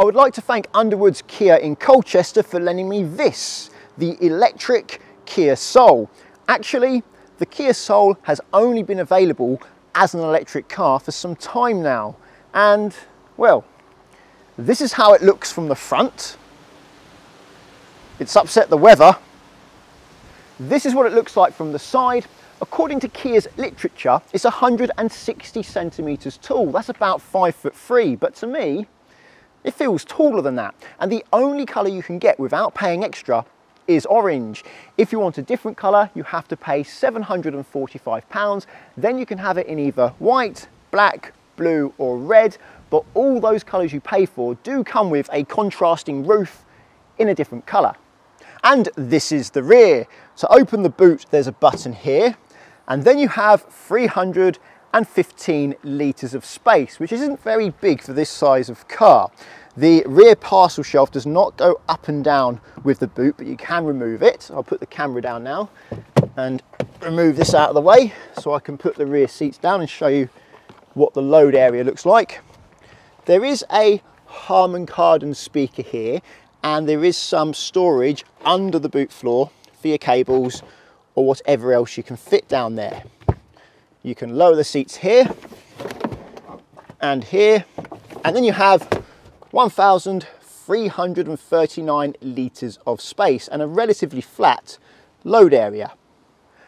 I would like to thank Underwood's Kia in Colchester for lending me this, the electric Kia Soul. Actually, the Kia Soul has only been available as an electric car for some time now. And, well, this is how it looks from the front. It's upset the weather. This is what it looks like from the side. According to Kia's literature, it's 160 centimetres tall. That's about 5'3", but to me, it feels taller than that. And the only colour you can get without paying extra is orange. If you want a different colour, you have to pay £745. Then you can have it in either white, black, blue or red. But all those colours you pay for do come with a contrasting roof in a different colour. And this is the rear. To open the boot, there's a button here. And then you have 315 litres of space, which isn't very big for this size of car. The rear parcel shelf does not go up and down with the boot, but you can remove it. I'll put the camera down now and remove this out of the way so I can put the rear seats down and show you what the load area looks like. There is a Harman Kardon speaker here, and there is some storage under the boot floor for your cables or whatever else you can fit down there. You can lower the seats here, and then you have 1,339 litres of space and a relatively flat load area.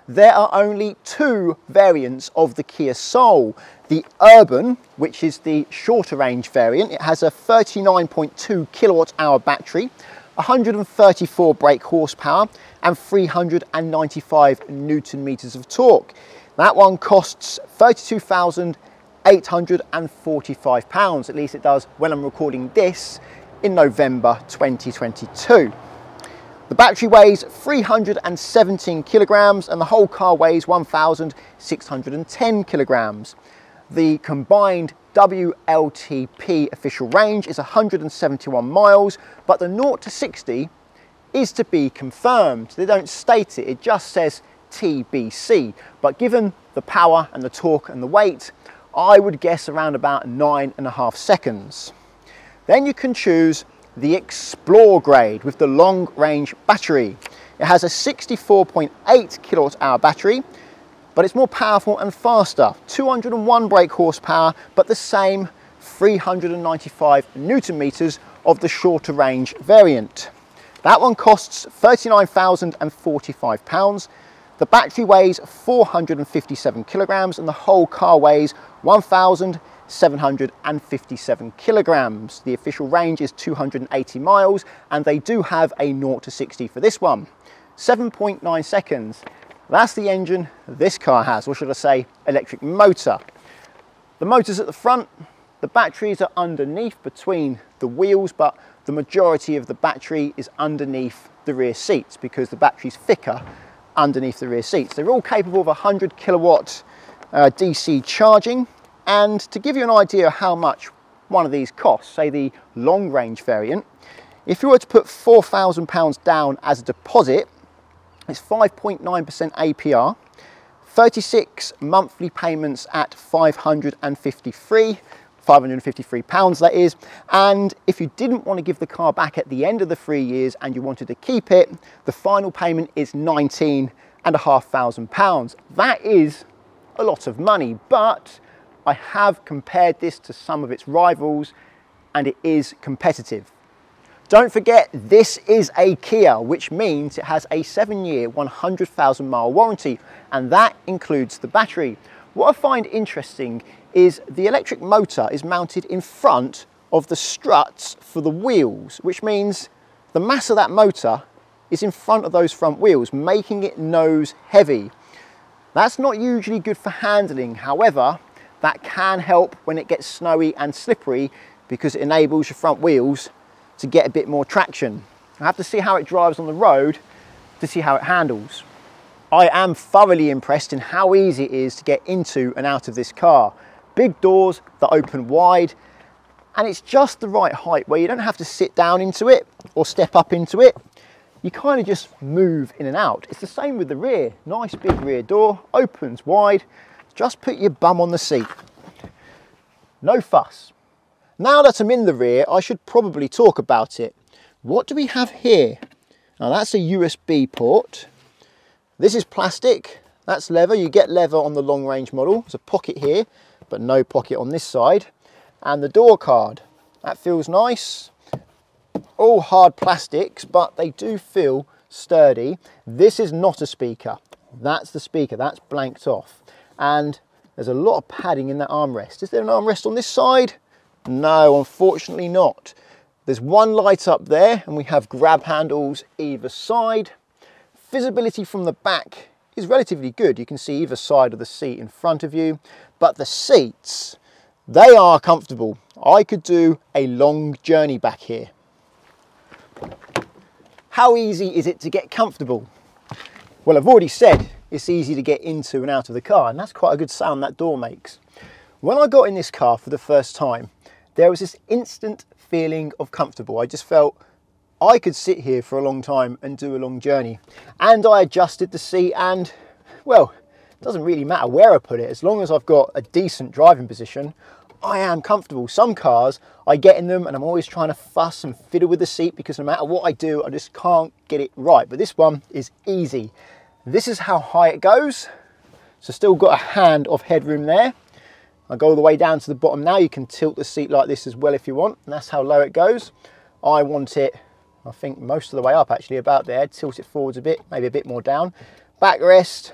There are only two variants of the Kia Soul. The Urban, which is the shorter range variant, it has a 39.2 kilowatt hour battery, 134 brake horsepower and 395 Newton meters of torque. That one costs £32,845, at least it does when I'm recording this in November 2022. The battery weighs 317 kilograms and the whole car weighs 1,610 kilograms. The combined WLTP official range is 171 miles, but the 0 to 60 is to be confirmed. They don't state it, it just says TBC. But given the power and the torque and the weight, I would guess around about 9.5 seconds. Then you can choose the Explore grade with the long range battery. It has a 64.8 kilowatt hour battery, but it's more powerful and faster. 201 brake horsepower, but the same 395 Newton meters of the shorter range variant. That one costs £39,045. The battery weighs 457 kilograms and the whole car weighs 1,757 kilograms. The official range is 280 miles and they do have a 0 to 60 for this one. 7.9 seconds. That's the engine this car has, or should I say electric motor. The motor's at the front, the batteries are underneath between the wheels, but the majority of the battery is underneath the rear seats because the battery's thicker underneath the rear seats. They're all capable of 100 kilowatt DC charging. And to give you an idea of how much one of these costs, say the long range variant, if you were to put £4,000 down as a deposit, it's 5.9% APR, 36 monthly payments at £553 that is. And if you didn't want to give the car back at the end of the 3 years and you wanted to keep it, the final payment is £19,500. That is a lot of money, but I have compared this to some of its rivals and it is competitive. Don't forget, this is a Kia, which means it has a 7-year, 100,000 mile warranty, and that includes the battery. What I find interesting is the electric motor is mounted in front of the struts for the wheels, which means the mass of that motor is in front of those front wheels, making it nose heavy. That's not usually good for handling. However, that can help when it gets snowy and slippery because it enables your front wheels to get a bit more traction. I have to see how it drives on the road to see how it handles. I am thoroughly impressed in how easy it is to get into and out of this car. Big doors that open wide, and it's just the right height where you don't have to sit down into it or step up into it. You kind of just move in and out. It's the same with the rear. Nice big rear door, opens wide. Just put your bum on the seat. No fuss. Now that I'm in the rear, I should probably talk about it. What do we have here? Now that's a USB port. This is plastic, that's leather. You get leather on the long range model. There's a pocket here, but no pocket on this side. And the door card, that feels nice. All hard plastics, but they do feel sturdy. This is not a speaker. That's the speaker, that's blanked off. And there's a lot of padding in that armrest. Is there an armrest on this side? No, unfortunately not. There's one light up there and we have grab handles either side. Visibility from the back is relatively good. You can see either side of the seat in front of you, but the seats, they are comfortable. I could do a long journey back here. How easy is it to get comfortable? Well, I've already said it's easy to get into and out of the car, and that's quite a good sound that door makes. When I got in this car for the first time, there was this instant feeling of comfortable. I just felt I could sit here for a long time and do a long journey. And I adjusted the seat and, well, it doesn't really matter where I put it. As long as I've got a decent driving position, I am comfortable. Some cars, I get in them and I'm always trying to fuss and fiddle with the seat because no matter what I do, I just can't get it right. But this one is easy. This is how high it goes. So still got a hand of headroom there. I go all the way down to the bottom now. You can tilt the seat like this as well if you want, and that's how low it goes. I want it, I think most of the way up actually, about there. Tilt it forwards a bit, maybe a bit more down. Backrest,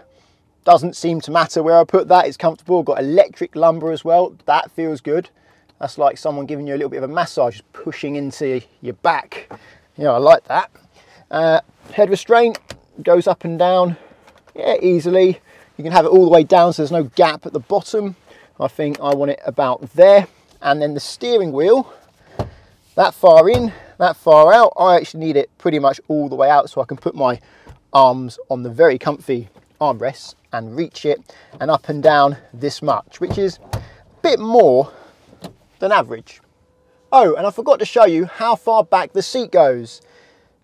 doesn't seem to matter where I put that, it's comfortable. Got electric lumbar as well, that feels good. That's like someone giving you a little bit of a massage, just pushing into your back. Yeah, I like that. Head restraint goes up and down, yeah, easily. You can have it all the way down so there's no gap at the bottom. I think I want it about there. And then the steering wheel, that far in, that far out. I actually need it pretty much all the way out so I can put my arms on the very comfy armrests and reach it, and up and down this much, which is a bit more than average. Oh, and I forgot to show you how far back the seat goes.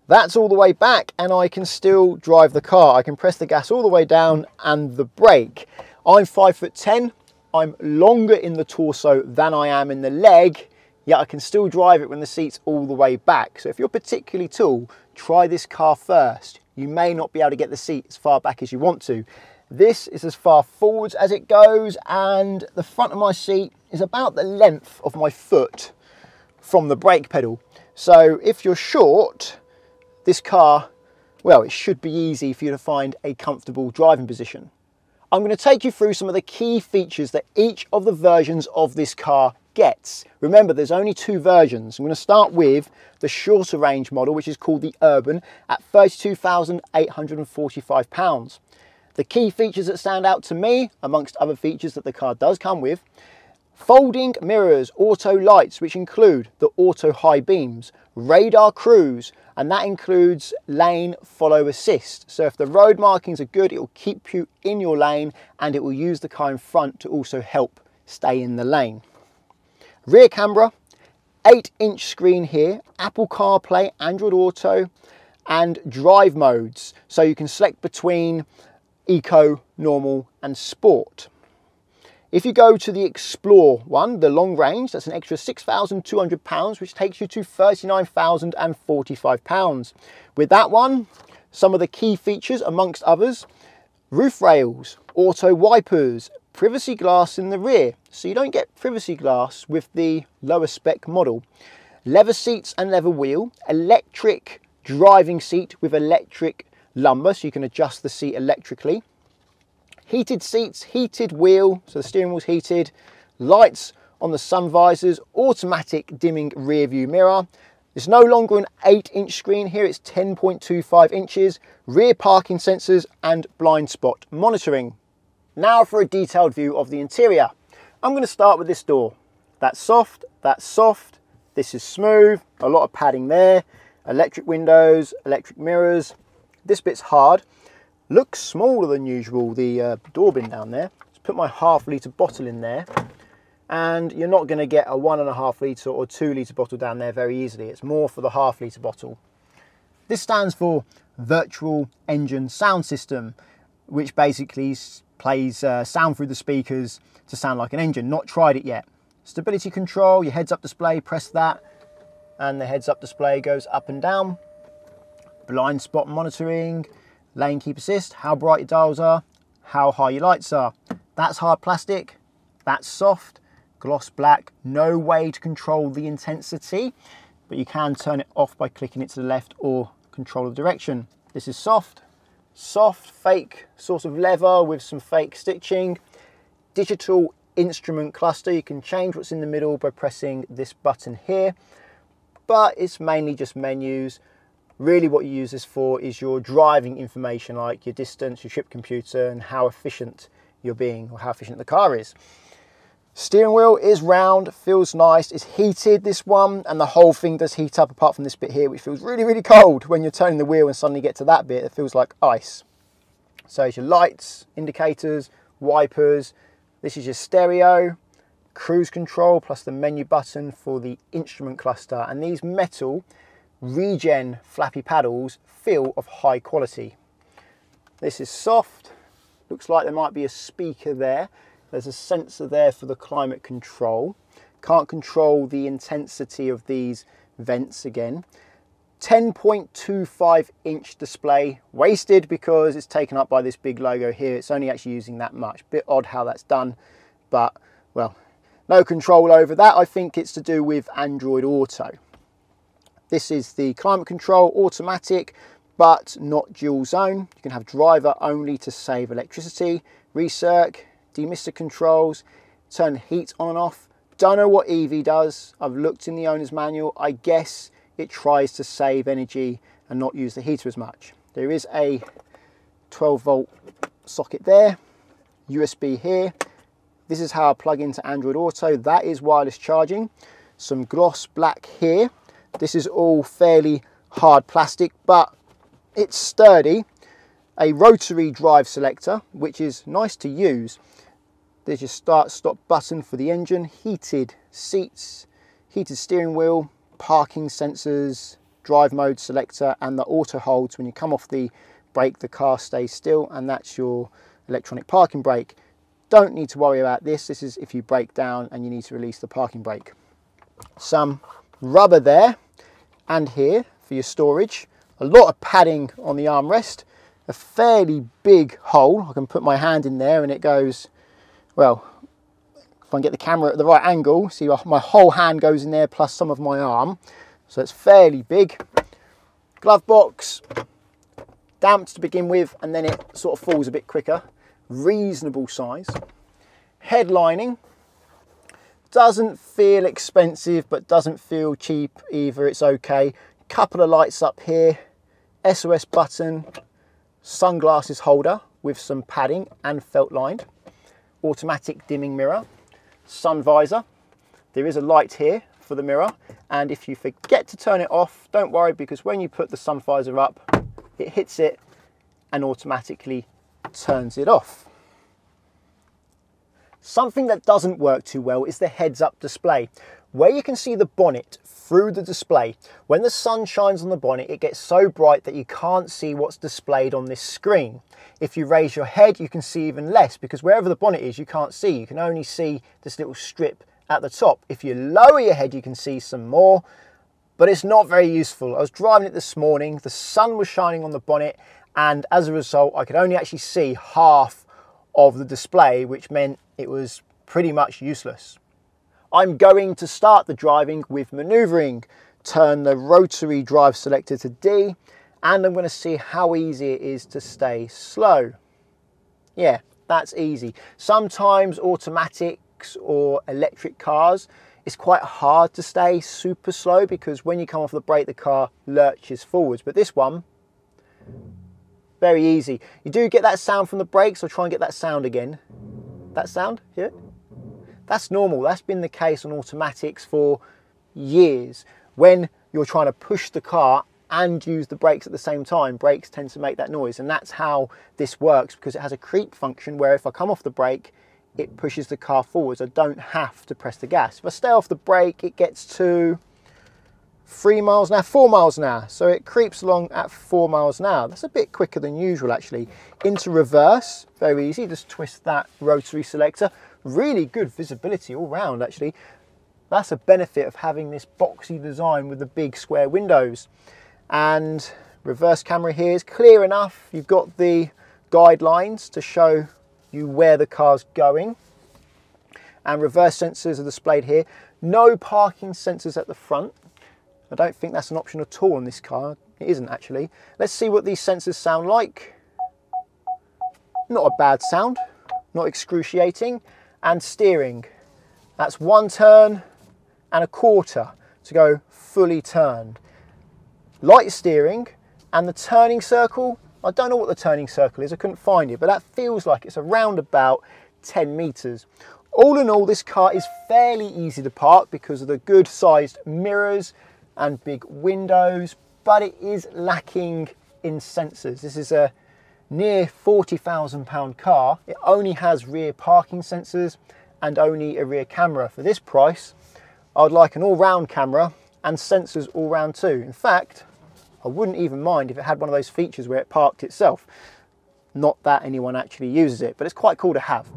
That's all the way back and I can still drive the car. I can press the gas all the way down and the brake. I'm 5'10". I'm longer in the torso than I am in the leg, yet I can still drive it when the seat's all the way back. So if you're particularly tall, try this car first. You may not be able to get the seat as far back as you want to. This is as far forwards as it goes, and the front of my seat is about the length of my foot from the brake pedal. So if you're short, this car, well, it should be easy for you to find a comfortable driving position. I'm going to take you through some of the key features that each of the versions of this car gets. Remember, there's only two versions. I'm going to start with the shorter range model, which is called the Urban, at £32,845. The key features that stand out to me, amongst other features that the car does come with: folding mirrors, auto lights, which include the auto high beams, radar cruise, and that includes lane follow assist. So if the road markings are good, it will keep you in your lane and it will use the car in front to also help stay in the lane. Rear camera, 8-inch screen here, Apple CarPlay, Android Auto, and drive modes. So you can select between Eco, Normal, and Sport. If you go to the Explore one, the long range, that's an extra £6,200, which takes you to £39,045. With that one, some of the key features, amongst others: roof rails, auto wipers, privacy glass in the rear, so you don't get privacy glass with the lower spec model, leather seats and leather wheel, electric driving seat with electric lumbar, so you can adjust the seat electrically, heated seats, heated wheel, so the steering wheel's heated, lights on the sun visors, automatic dimming rear view mirror. It's no longer an 8-inch screen here, it's 10.25 inches, rear parking sensors and blind spot monitoring. Now for a detailed view of the interior. I'm going to start with this door. That's soft, this is smooth, a lot of padding there, electric windows, electric mirrors. This bit's hard. Looks smaller than usual, the door bin down there. Let's put my ½ litre bottle in there, and you're not going to get a 1.5 litre or 2 litre bottle down there very easily. It's more for the ½ litre bottle. This stands for Virtual Engine Sound System, which basically plays sound through the speakers to sound like an engine. Not tried it yet. Stability control, your heads up display, press that and the heads up display goes up and down. Blind spot monitoring, lane keep assist, how bright your dials are, how high your lights are. That's hard plastic, that's soft, gloss black. No way to control the intensity, but you can turn it off by clicking it to the left or control the direction. This is soft, fake sort of leather with some fake stitching. Digital instrument cluster, you can change what's in the middle by pressing this button here, but it's mainly just menus. Really what you use this for is your driving information, like your distance, your trip computer, and how efficient you're being, or how efficient the car is. Steering wheel is round, feels nice, it's heated, this one, and the whole thing does heat up apart from this bit here, which feels really, really cold when you're turning the wheel and suddenly get to that bit. It feels like ice. So it's your lights, indicators, wipers. This is your stereo, cruise control, plus the menu button for the instrument cluster. And these metal Regen flappy paddles feel of high quality. This is soft, looks like there might be a speaker there. There's a sensor there for the climate control. Can't control the intensity of these vents again. 10.25 inch display, wasted because it's taken up by this big logo here. It's only actually using that much. Bit odd how that's done, but well, no control over that. I think it's to do with Android Auto. This is the climate control, automatic, but not dual zone. You can have driver only to save electricity. Recirc, demister controls, turn heat on and off. Don't know what EV does. I've looked in the owner's manual. I guess it tries to save energy and not use the heater as much. There is a 12 volt socket there, USB here. This is how I plug into Android Auto. That is wireless charging. Some gloss black here. This is all fairly hard plastic, but it's sturdy. A rotary drive selector, which is nice to use. There's your start stop button for the engine, heated seats, heated steering wheel, parking sensors, drive mode selector, and the auto holds. When you come off the brake, the car stays still, and that's your electronic parking brake. Don't need to worry about this. This is if you break down and you need to release the parking brake. Some rubber there and here for your storage. A lot of padding on the armrest. A fairly big hole. I can put my hand in there and it goes, well, if I can get the camera at the right angle, see my whole hand goes in there plus some of my arm. So it's fairly big. Glove box, damped to begin with, and then it sort of falls a bit quicker. Reasonable size. Headlining. Doesn't feel expensive, but doesn't feel cheap either. It's okay. Couple of lights up here. SOS button. Sunglasses holder with some padding and felt lined. Automatic dimming mirror. Sun visor. There is a light here for the mirror, and if you forget to turn it off, don't worry, because when you put the sun visor up, it hits it and automatically turns it off. Something that doesn't work too well is the heads-up display, where you can see the bonnet through the display. When the sun shines on the bonnet, it gets so bright that you can't see what's displayed on this screen. If you raise your head, you can see even less, because wherever the bonnet is, you can't see. You can only see this little strip at the top. If you lower your head, you can see some more, but it's not very useful. I was driving it this morning, the sun was shining on the bonnet, and as a result, I could only actually see half of the display, which meant it was pretty much useless. I'm going to start the driving with manoeuvring, turn the rotary drive selector to D, and I'm going to see how easy it is to stay slow. Yeah, that's easy. Sometimes automatics or electric cars, it's quite hard to stay super slow because when you come off the brake, the car lurches forwards. But this one, very easy. You do get that sound from the brakes, so try and get that sound again. That sound, yeah? That's normal. That's been the case on automatics for years. When you're trying to push the car and use the brakes at the same time, brakes tend to make that noise, and that's how this works, because it has a creep function where if I come off the brake, it pushes the car forwards. I don't have to press the gas. If I stay off the brake, it gets to 3 miles an hour, 4 miles an hour. So it creeps along at 4 miles an hour. That's a bit quicker than usual, actually. Into reverse, very easy. Just twist that rotary selector. Really good visibility all round actually. That's a benefit of having this boxy design with the big square windows. And reverse camera here is clear enough. You've got the guidelines to show you where the car's going. And reverse sensors are displayed here. No parking sensors at the front. I don't think that's an option at all on this car. It isn't actually. Let's see what these sensors sound like. Not a bad sound, not excruciating. And steering. That's 1 turn and a quarter to go fully turned. Light steering, and the turning circle, I don't know what the turning circle is, I couldn't find it, but that feels like it's around about 10 meters. All in all, this car is fairly easy to park because of the good sized mirrors and big windows, but it is lacking in sensors. This is a near £40,000 car. It only has rear parking sensors and only a rear camera. For this price, I'd like an all-round camera and sensors all round too. In fact, I wouldn't even mind if it had one of those features where it parked itself. Not that anyone actually uses it, but it's quite cool to have.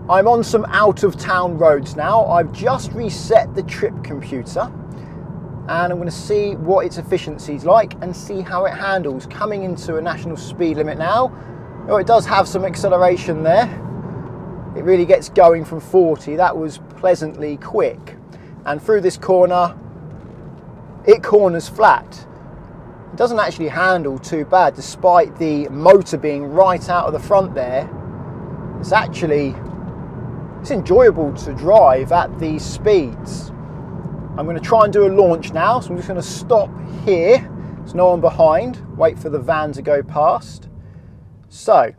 I'm on some out-of-town roads now. I've just reset the trip computer and I'm going to see what its efficiency is like and see how it handles coming into a national speed limit now. Oh, it does have some acceleration there. It really gets going from 40. That was pleasantly quick. And through this corner, it corners flat. It doesn't actually handle too bad despite the motor being right out of the front there. It's enjoyable to drive at these speeds. I'm going to try and do a launch now, so I'm just going to stop here. There's no one behind. Wait for the van to go past. So,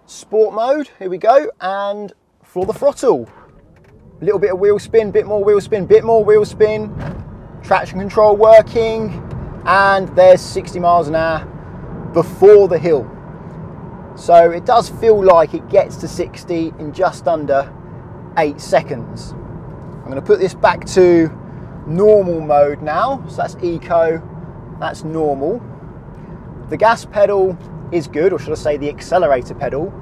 sport mode, here we go, and for the throttle. A little bit of wheel spin, bit more wheel spin, bit more wheel spin. Traction control working, and there's 60 miles an hour before the hill. So it does feel like it gets to 60 in just under 8 seconds. I'm going to put this back to normal mode now. So that's eco, that's normal. The gas pedal is good, or should I say the accelerator pedal.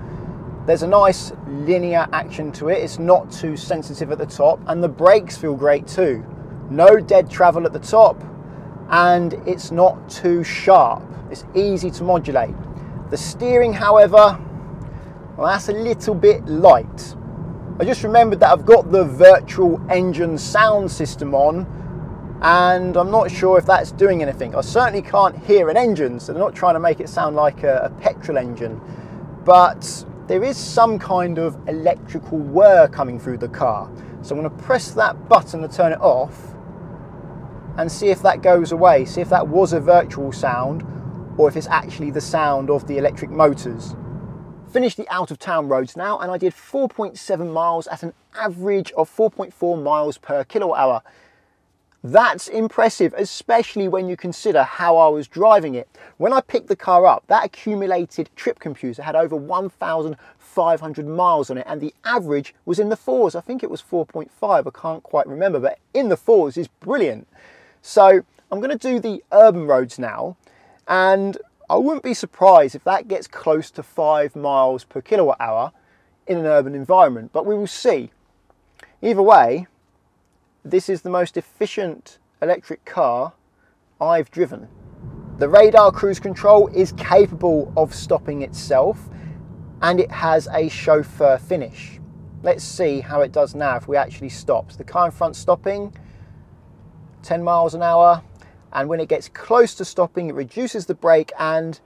There's a nice linear action to it. It's not too sensitive at the top, and the brakes feel great too. No dead travel at the top, and it's not too sharp. It's easy to modulate. The steering, however, well, that's a little bit light. I just remembered that I've got the virtual engine sound system on, and I'm not sure if that's doing anything. I certainly can't hear an engine, so they're not trying to make it sound like a petrol engine, but there is some kind of electrical whir coming through the car. So I'm going to press that button to turn it off and see if that goes away, see if that was a virtual sound or if it's actually the sound of the electric motors. Finished the out of town roads now, and I did 4.7 miles at an average of 4.4 miles per kilowatt hour. That's impressive, especially when you consider how I was driving it. When I picked the car up, that accumulated trip computer had over 1,500 miles on it, and the average was in the 4s. I think it was 4.5, I can't quite remember, but in the 4s is brilliant. So I'm going to do the urban roads now, and I wouldn't be surprised if that gets close to 5 miles per kilowatt hour in an urban environment, but we will see. Either way, this is the most efficient electric car I've driven. The radar cruise control is capable of stopping itself, and it has a chauffeur finish. Let's see how it does now if we actually stop. So the car in front stopping, 10 miles an hour, and when it gets close to stopping, it reduces the brake, and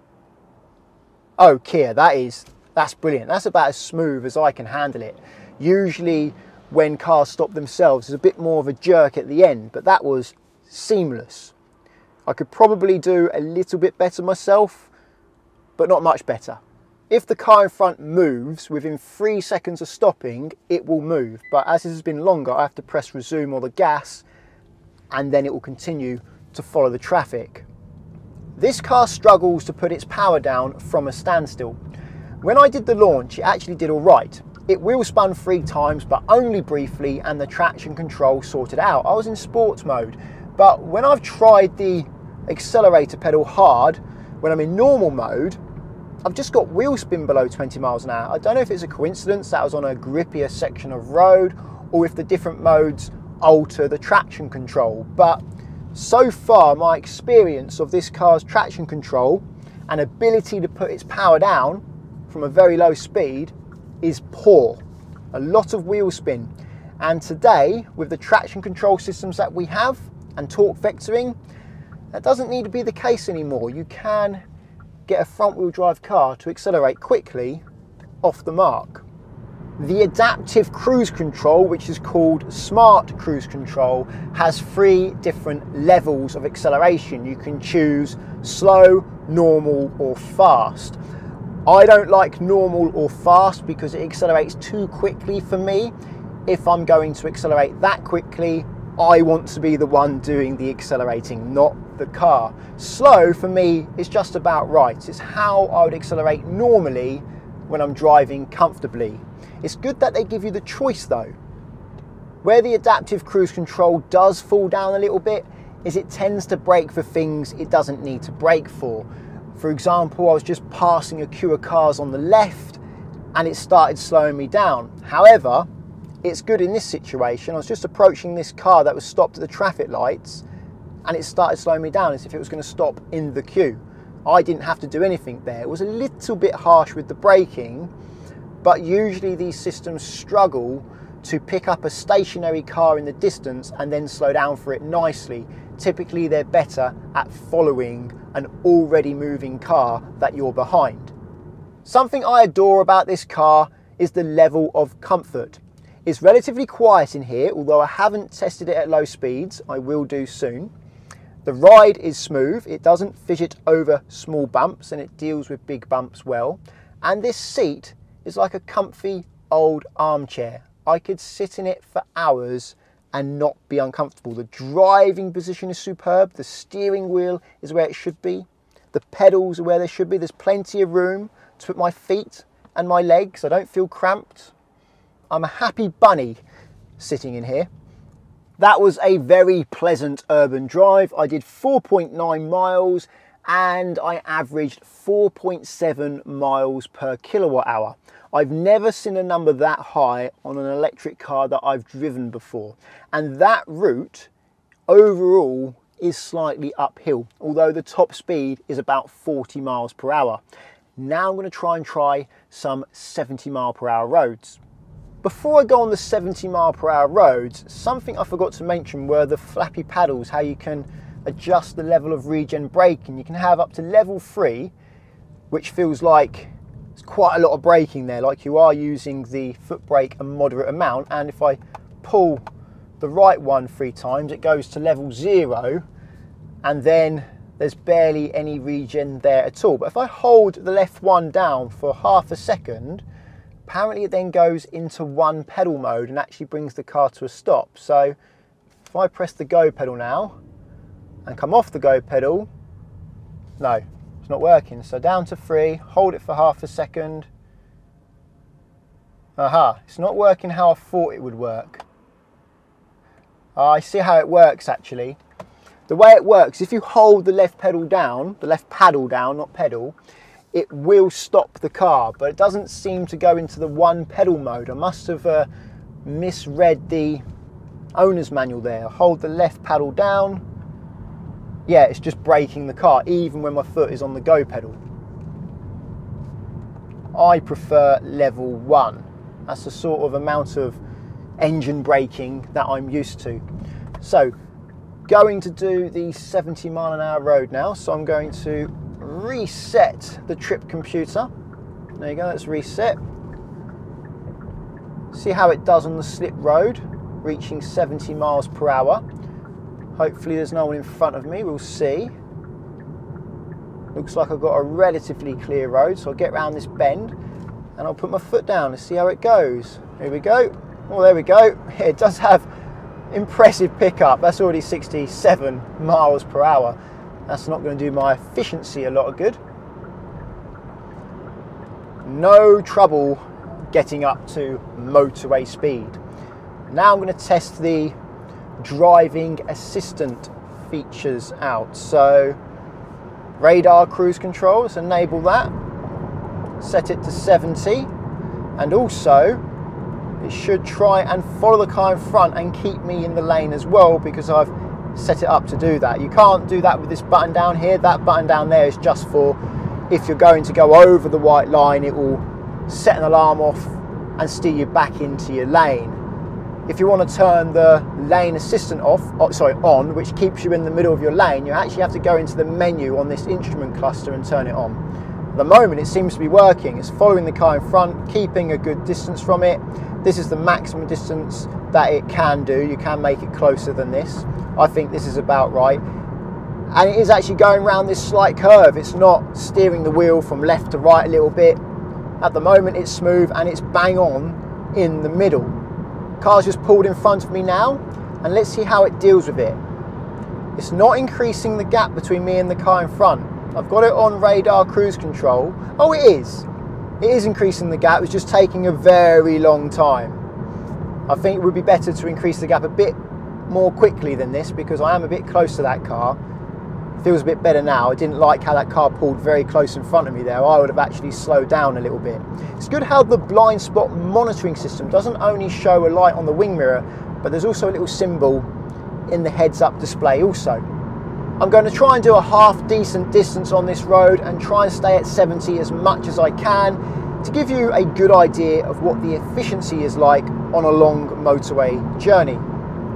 oh, Kia, that's brilliant. That's about as smooth as I can handle it. Usually when cars stop themselves, there's a bit more of a jerk at the end, but that was seamless. I could probably do a little bit better myself, but not much better. If the car in front moves within 3 seconds of stopping, it will move. But as this has been longer, I have to press resume or the gas, and then it will continue to follow the traffic. This car struggles to put its power down from a standstill. When I did the launch, it actually did all right. It wheel spun 3 times, but only briefly, and the traction control sorted out. I was in sports mode, but when I've tried the accelerator pedal hard, when I'm in normal mode, I've just got wheel spin below 20 miles an hour. I don't know if it's a coincidence that I was on a grippier section of road, or if the different modes alter the traction control. But so far, my experience of this car's traction control and ability to put its power down from a very low speed is poor. A lot of wheel spin. And today, with the traction control systems that we have and torque vectoring, that doesn't need to be the case anymore. You can get a front wheel drive car to accelerate quickly off the mark. The adaptive cruise control, which is called smart cruise control, has 3 different levels of acceleration. You can choose slow, normal or fast. I don't like normal or fast because it accelerates too quickly for me. If I'm going to accelerate that quickly, I want to be the one doing the accelerating, not the car. Slow for me is just about right. It's how I would accelerate normally when I'm driving comfortably. It's good that they give you the choice though. Where the adaptive cruise control does fall down a little bit is it tends to brake for things it doesn't need to brake for. For example, I was just passing a queue of cars on the left and it started slowing me down. However, it's good in this situation. I was just approaching this car that was stopped at the traffic lights and it started slowing me down as if it was going to stop in the queue. I didn't have to do anything there. It was a little bit harsh with the braking, but usually these systems struggle to pick up a stationary car in the distance and then slow down for it nicely. Typically they're better at following an already moving car that you're behind. Something I adore about this car is the level of comfort. It's relatively quiet in here, although I haven't tested it at low speeds. I will do soon. The ride is smooth. It doesn't fidget over small bumps and it deals with big bumps well. And this seat is like a comfy old armchair. I could sit in it for hours and not be uncomfortable. The driving position is superb. The steering wheel is where it should be. The pedals are where they should be. There's plenty of room to put my feet and my legs. I don't feel cramped. I'm a happy bunny sitting in here. That was a very pleasant urban drive. I did 4.9 miles and I averaged 4.7 miles per kilowatt hour. I've never seen a number that high on an electric car that I've driven before. And that route overall is slightly uphill, although the top speed is about 40 miles per hour. Now I'm going to try some 70 mile per hour roads. Before I go on the 70 mile per hour roads, something I forgot to mention were the flappy paddles, how you can adjust the level of regen braking. You can have up to level 3, which feels like it's quite a lot of braking there, like you are using the foot brake a moderate amount. And if I pull the right one 3 times, it goes to level 0, and then there's barely any regen there at all. But if I hold the left one down for half a second, apparently it then goes into 1 pedal mode and actually brings the car to a stop. So if I press the go pedal now and come off the go pedal, no, it's not working. So down to 3, hold it for half a second. Aha, it's not working how I thought it would work. I see how it works actually. The way it works, if you hold the left pedal down, the left paddle down, not pedal, it will stop the car, but it doesn't seem to go into the 1 pedal mode. I must have misread the owner's manual there. Hold the left paddle down. Yeah, it's just braking the car, even when my foot is on the go pedal. I prefer level 1. That's the sort of amount of engine braking that I'm used to. So, going to do the 70 mile an hour road now. So I'm going to reset the trip computer. There you go, let's reset. See how it does on the slip road, reaching 70 miles per hour. Hopefully there's no one in front of me, we'll see. Looks like I've got a relatively clear road, so I'll get around this bend and I'll put my foot down and see how it goes. Here we go. Oh, there we go. It does have impressive pickup. That's already 67 miles per hour. That's not going to do my efficiency a lot of good. No trouble getting up to motorway speed. Now I'm going to test the driving assistant features out. So radar cruise control, let's enable that. set it to 70, and also it should try and follow the car in front and keep me in the lane as well, because I've set it up to do that. You can't do that with this button down here. That button down there is just for if you're going to go over the white line, it will set an alarm off and steer you back into your lane. If you want to turn the lane assistant on, which keeps you in the middle of your lane, you actually have to go into the menu on this instrument cluster and turn it on. At the moment it seems to be working. It's following the car in front, keeping a good distance from it. This is the maximum distance that it can do. You can make it closer than this. I think this is about right. And it is actually going around this slight curve. It's not steering the wheel from left to right a little bit. At the moment it's smooth and it's bang on in the middle. Car's just pulled in front of me now, and let's see how it deals with it. It's not increasing the gap between me and the car in front. I've got it on radar cruise control. Oh, it is. It is increasing the gap. It's just taking a very long time. I think it would be better to increase the gap a bit more quickly than this, because I am a bit close to that car. Feels a bit better now. I didn't like how that car pulled very close in front of me there. I would have actually slowed down a little bit. It's good how the blind spot monitoring system doesn't only show a light on the wing mirror, but there's also a little symbol in the heads-up display also. I'm going to try and do a half decent distance on this road and try and stay at 70 as much as I can to give you a good idea of what the efficiency is like on a long motorway journey.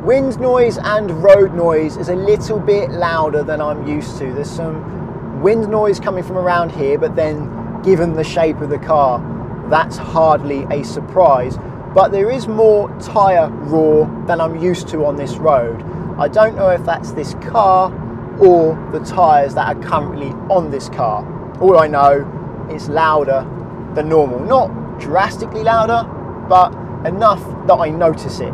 Wind noise and road noise is a little bit louder than I'm used to. There's some wind noise coming from around here, but then given the shape of the car, that's hardly a surprise. But there is more tyre roar than I'm used to on this road. I don't know if that's this car or the tyres that are currently on this car. All I know, it's louder than normal. Not drastically louder, but enough that I notice it.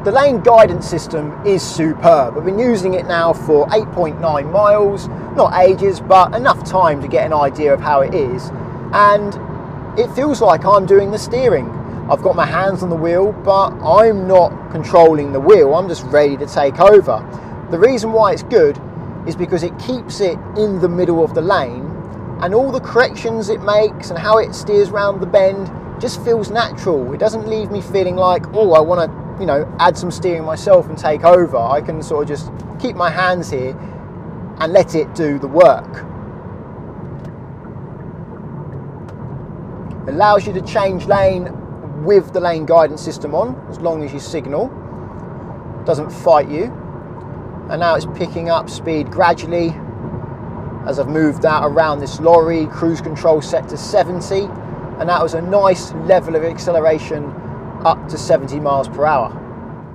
The lane guidance system is superb. I've been using it now for 8.9 miles, not ages, but enough time to get an idea of how it is. And it feels like I'm doing the steering. I've got my hands on the wheel, but I'm not controlling the wheel. I'm just ready to take over. The reason why it's good is because it keeps it in the middle of the lane, and all the corrections it makes and how it steers around the bend just feels natural. It doesn't leave me feeling like, oh, I want to, add some steering myself and take over. I can sort of just keep my hands here and let it do the work. It allows you to change lane with the lane guidance system on, as long as you signal. It doesn't fight you. And now it's picking up speed gradually as I've moved out around this lorry. Cruise control set to 70, and that was a nice level of acceleration up to 70 miles per hour.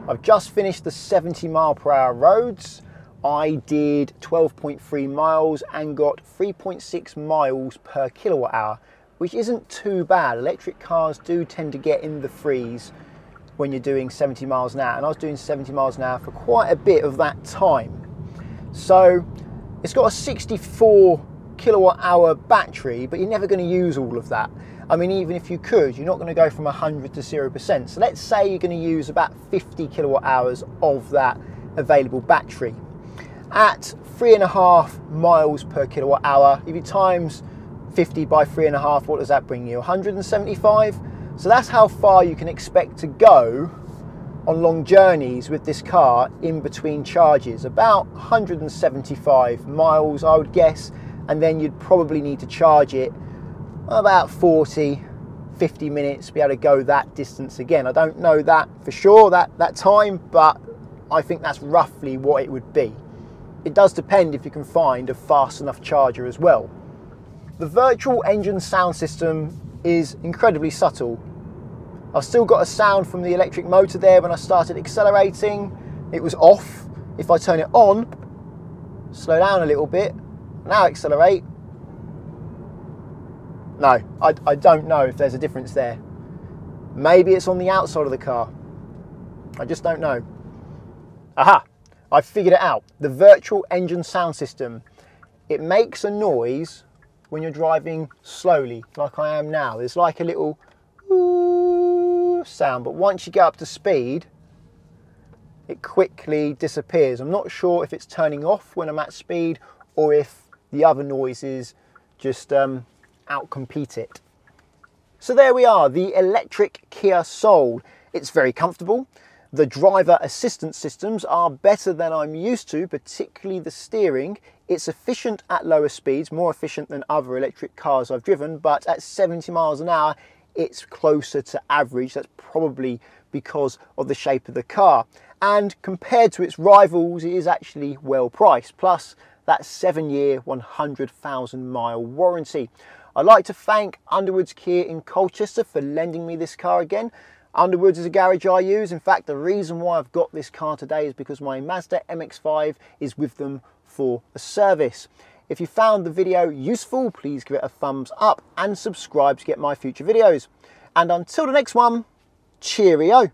I've just finished the 70 mile per hour roads. I did 12.3 miles and got 3.6 miles per kilowatt hour, which isn't too bad. Electric cars do tend to get in the threes when you're doing 70 miles an hour, and I was doing 70 miles an hour for quite a bit of that time. So it's got a 64 kilowatt hour battery, but you're never going to use all of that. I mean, even if you could, you're not going to go from 100 to 0%. So let's say you're going to use about 50 kilowatt hours of that available battery. At 3.5 miles per kilowatt hour, if you times 50 by 3.5, what does that bring you? 175? So that's how far you can expect to go on long journeys with this car in between charges. About 175 miles, I would guess, and then you'd probably need to charge it about 40, 50 minutes to be able to go that distance again. I don't know that for sure, that time, but I think that's roughly what it would be. It does depend if you can find a fast enough charger as well. The virtual engine sound system is incredibly subtle. I've still got a sound from the electric motor there when I started accelerating. It was off. If I turn it on, slow down a little bit, now accelerate. No, I don't know if there's a difference there. Maybe it's on the outside of the car. I just don't know. Aha, I figured it out. The virtual engine sound system. It makes a noise when you're driving slowly, like I am now. There's like a little ooh sound, but once you get up to speed, it quickly disappears. I'm not sure if it's turning off when I'm at speed or if the other noises just outcompete it. So there we are, the electric Kia Soul. It's very comfortable. The driver assistance systems are better than I'm used to, particularly the steering. It's efficient at lower speeds, more efficient than other electric cars I've driven, but at 70 miles an hour, it's closer to average. That's probably because of the shape of the car. And compared to its rivals, it is actually well priced. Plus that 7-year, 100,000 mile warranty. I'd like to thank Underwood's Kia in Colchester for lending me this car again. Underwood's is a garage I use. In fact, the reason why I've got this car today is because my Mazda MX-5 is with them for a service. If you found the video useful, please give it a thumbs up and subscribe to get my future videos. And until the next one, cheerio.